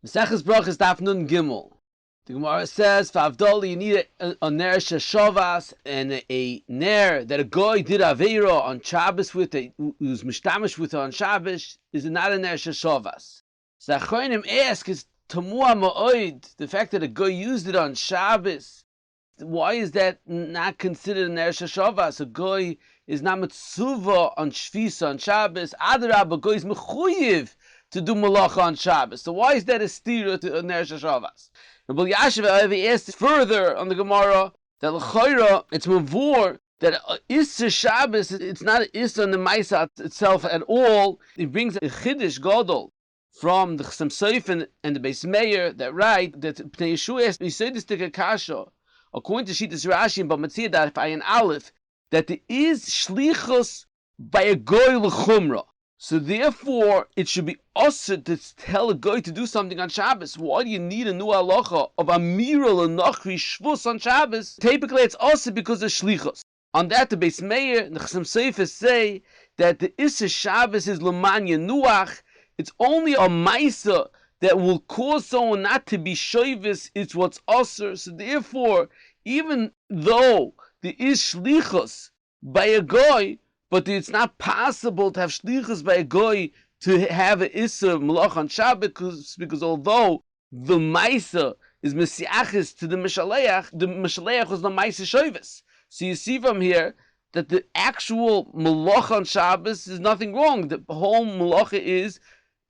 Maseches Brachos Daf Nun Gimel. The Gemara says, "Fa'avdol you need a ner sheshavas and a ner that a guy did aveira on Shabbos with, who's mishtamish with on Shabbos, is not a ner sheshavas." So the Achronim ask, is tamua ma'od, the fact that a guy used it on Shabbos, why is that not considered a ner sheshavas? A guy is not mitzuva on Shvisa on Shabbos. Adarab, a guy is mechuyev to do melech on Shabbos. So why is that a stira to ner sheshavas? Rabbi Yashiv asked further on the Gemara that l'chayra it's mavur that Issa Shabbos, it's not Issa on the Maisa itself at all. It brings a chiddush gadol from the Chasam Sofer and the Beis Meir that write that Pnei Yeshua asked Yisodistik Kasha according to Shittas Rashi and Bamatzia that if I an Aleph that there is shlichus by a goy l'chumra. So therefore, it should be also to tell a guy to do something on Shabbos. Why do you need a new halacha of Amiral and Nachri Shvus on Shabbos? Typically, it's also because of Shlichus. On that, the Beis Meir and the Chasam Sofer say that the Issa Shabbos is L'manya Nuach. It's only a Maisa that will cause someone not to be Shoivis. It's what's Osir. So therefore, even though there is Shlichus by a guy, but it's not possible to have shlichus by a goy to have an issa melech on Shabbos because although the Maisa is mesiachis to the Mishaleach was the Maisa Shovis. So you see from here that the actual melech on Shabbos is nothing wrong. The whole melacha is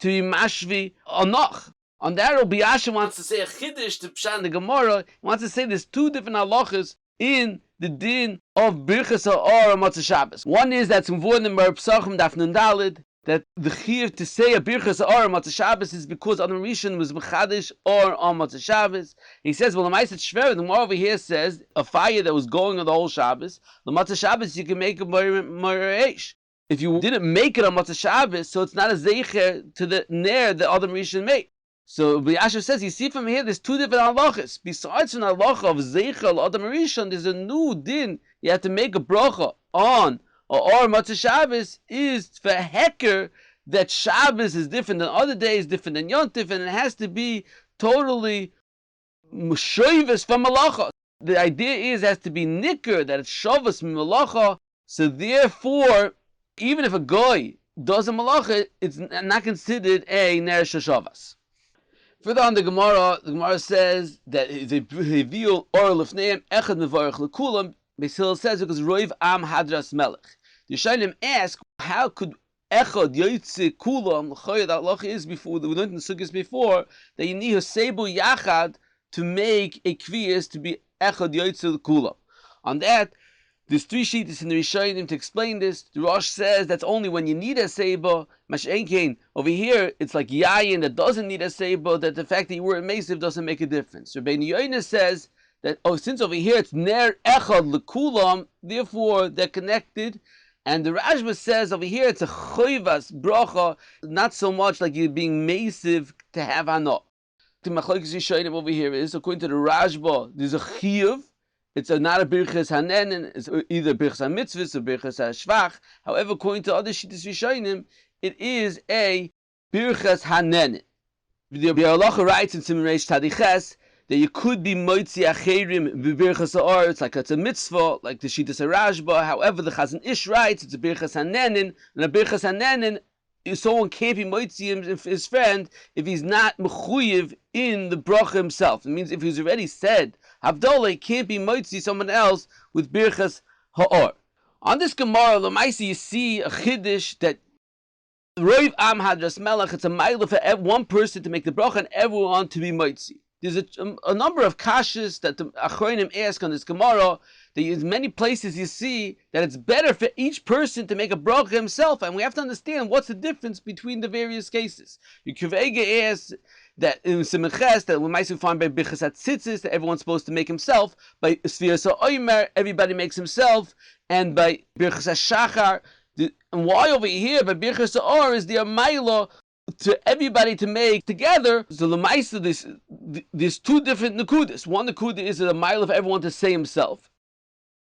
to be mashvi anach. On that, Rabbi Yasha wants to say a chiddush to Pshan the Gemara. He wants to say there's two different halachas in the din of Birchas Ha'or on Motzei Shabbos. One is that's involved in Mer Psachim Daf Nun Daled, that the chiyuv to say a Birchas Ha'or on Motzei Shabbos is because Adam Rishon was mechadish or on Motzei Shabbos. He says, well, the Ma'aser Shver, the more over here says a fire that was going on the whole Shabbos. The Motzei Shabbos you can make a Mer eish. If you didn't make it on Motzei Shabbos, so it's not a zeicher to the ner that Adam Rishon made. So Berachah says, you see from here, there's two different halachas. Besides an halacha of Zeichel Adam Rishon, there's a new din. You have to make a bracha on or Motzei Shabbos is for hecker that Shabbos is different than other days, different than Yontif, and it has to be totally shoivus from malacha. The idea is it has to be nicker, that it's shavus malacha. So therefore, even if a goy does a malacha, it's not considered a ner sheshavas. Further on the Gemara says that they reveal or lefneim echad mevarich lekulam. Beis Hillel says because roiv am hadras melech. The Yishayim ask how could echad yoytze kulam l'choyed halacha is before we learned in the sugis before that you need a sebu yachad to make a kviyas to be echad yoytze kulam. On that, there's three sheets in the Rishonim to explain this. The Rosh says that's only when you need a seiba. Mash'enkein, over here, it's like yayin that doesn't need a seiba, that the fact that you were a mesiv doesn't make a difference. Rabbeinu Yoina says that, since over here it's ner echad lekulam, therefore they're connected. And the Rashba says over here it's a choivas bracha, not so much like you're being mesiv to have anah. The machlokes Rishonim over here is, according to the Rashba, there's a chiyuv. It's not a birchas hanenin. It's either birchas mitzvahs or birchas hashvach. However, according to other shittas rishonim, it is a birchas hanenin. The Berachah writes in Siman Reish Tadiches that you could be moitzi acherim b'birchas ha'or. It's like it's a mitzvah, like the shittas Rashba. However, the Chazon Ish writes it's a birchas hanenin, and a birchas hanenin, someone can't be moitzi his friend if he's not mechuyev in the bracha himself. It means if he's already said Havdalah can't be moitzi someone else with birchas ha'or. On this Gemara, Lamaisi, you see a chiddush that roiv am hadras melech. It's a mile for one person to make the bracha and everyone to be moitzi. There's a number of kashas that the Achronim ask on this Gemara. There's many places you see that it's better for each person to make a bracha himself, and we have to understand what's the difference between the various cases. Yekuvega asks that in Simches that we might find by Bichas Tzitzis that everyone's supposed to make himself. By Sfiras Oimer, everybody makes himself, and by Birchas Shachar. And why over here by Birchas Or is the Amaila to everybody to make together? So Lamaisa, there's two different nekudas. One nekuda is a mile of everyone to say himself.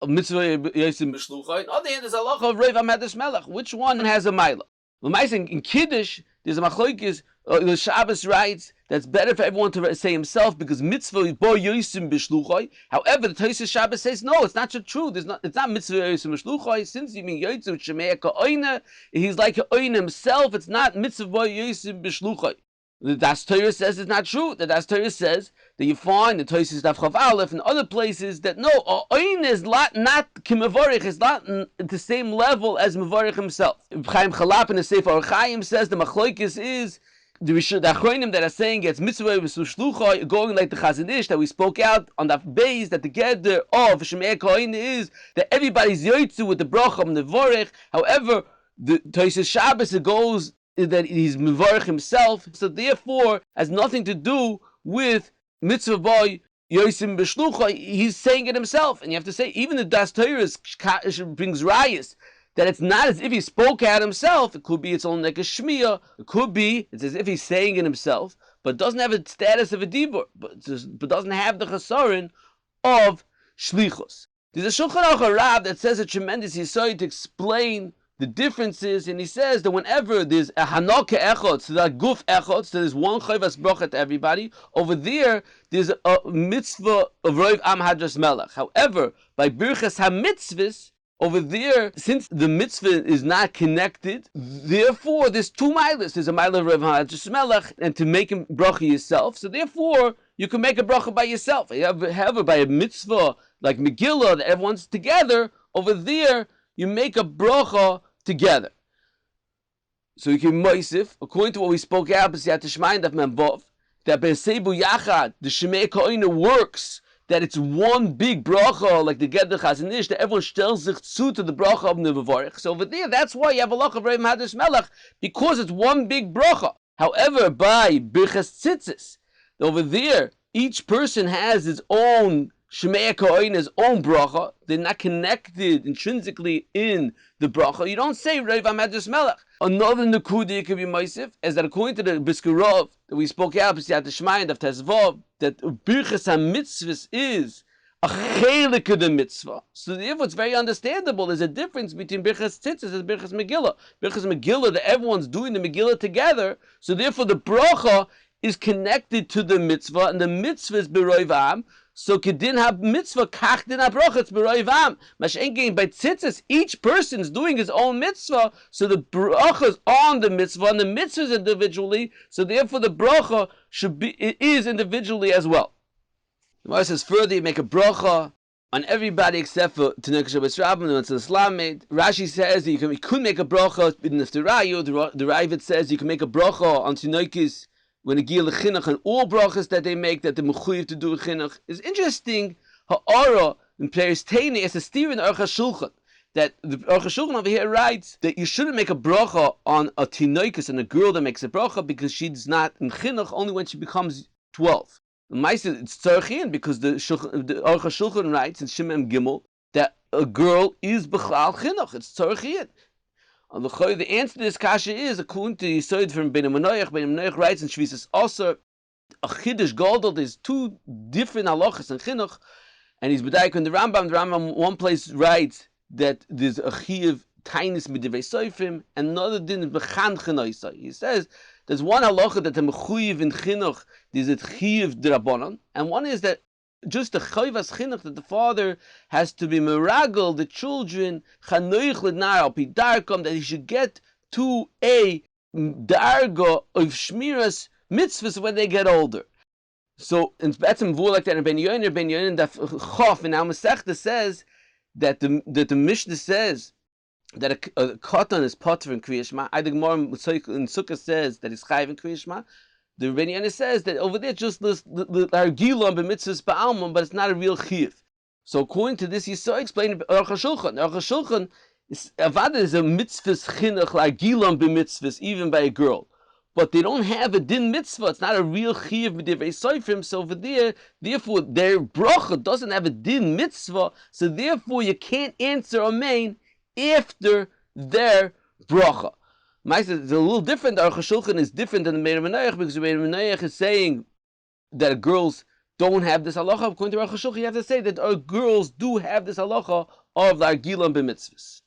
A mitzvah yosim b'shlucha. On the other hand, there's a halacha of roiv am hadras melech. Which one has a mile? Lamaisa in Kiddush, there's a machlokes. The Shabbos writes that's better for everyone to say himself, because mitzvah is bo yosim b'shluchai. However, the Tosfos Shabbos says no, it's not true. It's not mitzvah yosim b'shluchai. Since you mean yotzim shemei ka'oina, he's like ka'oina himself. It's not mitzvah bo yosim b'shluchai. The Das Torah says it's not true. The Das Torah says that you find the Tosfos Daf Chav Aleph and other places that no, oina is not kimevorich, is not at the same level as mevorich himself. Chaim Chalap in the Sefer Or Chaim says the machlokes is the Achronim that are saying it's mitzvah v'shlucha, going like the Chazon Ish that we spoke out on that base, that the gather of Shemei Kohen is that everybody's yoytzu with the bracha and the vorech. However, the Tosfos Shabbos, it goes that he's mevorech himself, so therefore has nothing to do with mitzvah boy yosim b'shlucha. He's saying it himself, and you have to say even the Das Torah brings rayas that it's not as if he spoke out himself. It could be its own like a shmiyah. It could be it's as if he's saying it himself, but doesn't have a status of a dibur, but doesn't have the chasarin of shlichus. There's a Shulchan Aruch Rab that says a tremendous yesod to explain the differences, and he says that whenever there's a hanaka echot, so that guf echot, so there's one chayvas bracha to everybody. Over there's a mitzvah of roiv am hadras melech. However, by birchas hamitzvahs, over there, since the mitzvah is not connected, therefore there's two milas. There's a milah of Rav Hadras Melech, and to make a bracha yourself. So therefore, you can make a bracha by yourself. However, by a mitzvah like Megillah, that everyone's together, over there, you make a bracha together. So you can moisif, according to what we spoke out, B'siyat Shemayin Daf Mem Vav, that B'Seibu Yachad, the Shemei Koina works, that it's one big bracha, like the Gedder Chazon Ish, that everyone stells sich zu to the bracha of the Mevorech. So over there, that's why you have a loch of Rav Hadras Melech, because it's one big bracha. However, by Birchas Tzitzis, over there, each person has his own Shemei Kohen, his own bracha. They're not connected intrinsically in the bracha. You don't say Rav Hadras Melech. Another nekuda you could be meisif is that according to the Biskurov that we spoke out, B'siyat Shemayin Daf Tezvav, that Birchas HaMitzvahs is a chelik of the mitzvah. So therefore it's very understandable. There's a difference between Birchas Tzitzis and Birchas Megillah. Birchas Megillah, that everyone's doing the Megillah together, so therefore the bracha is connected to the mitzvah, and the mitzvah is b'roiv am. So kedin have mitzvah, kach din ha bracha, it's b'roiv am. Mashenkein by tzitzis, each person's doing his own mitzvah, so the bracha is on the mitzvah, and the mitzvah is individually, so therefore the bracha is individually as well. The Gemara says further, you make a bracha on everybody except for Tanukah Shabbos Rabbim, and the Islam made. Rashi says that you could make a bracha in the Neftorayu. The Ravid says you can make a bracha on Tanukahs when a gil chinuch, and all brachas that they make that the mechuyev to do chinuch is interesting. Ha'ara in Players Tani is a steer in Aruch HaShulchan, that the Aruch HaShulchan over here writes that you shouldn't make a bracha on a tinoikus and a girl that makes a bracha because she's not in chinuch only when she becomes 12. It's tzarchin because the Aruch HaShulchan writes in Shimon Gimel that a girl is b'chlal chinuch. It's tzarchin. The answer to this kasha is according to Yisod from Ben Manoach. Ben Manoach writes in Shvisas Aser, a chiddush gadol. There's two different halachas in chinuch, and he's b'daik in the Rambam. The Rambam one place writes that there's a chiyuv tainis midivrei soifim, and another din is b'chan chenoisai. He says there's one halacha that the mechuyev in chinuch there's a chiyuv d'rabanan, and one is that just the chayvas chinuch that the father has to be meragel the children chanoich l'nar al pi darkam, that he should get to a darga of shmiras mitzvahs when they get older. So in Betzim Vur like that in Ben Yonin that Chof in Al Masechta says that the Mishnah says that a katan is potter in Kriya Shema. The Gemara in Sukkah says that it's chayiv in Kriya Shema. The Rebbeinu Yonah says that over there just the Argilon b'mitzvahs ba'almon, but it's not a real chiyuv. So according to this, Yisrael explained Aruch HaShulchan. Aruch HaShulchan is a mitzvahs chinuch Argilon b'mitzvahs even by a girl, but they don't have a din mitzvah. It's not a real chiyuv b'divrei soifim. So over there, therefore their bracha doesn't have a din mitzvah. So therefore you can't answer amen after their bracha. It's a little different. Aruch HaShulchan is different than the Meir Manoach because the Meir Manoach is saying that girls don't have this halacha. According to Aruch HaShulchan, you have to say that our girls do have this halacha of the Argilan b'mitzvahs.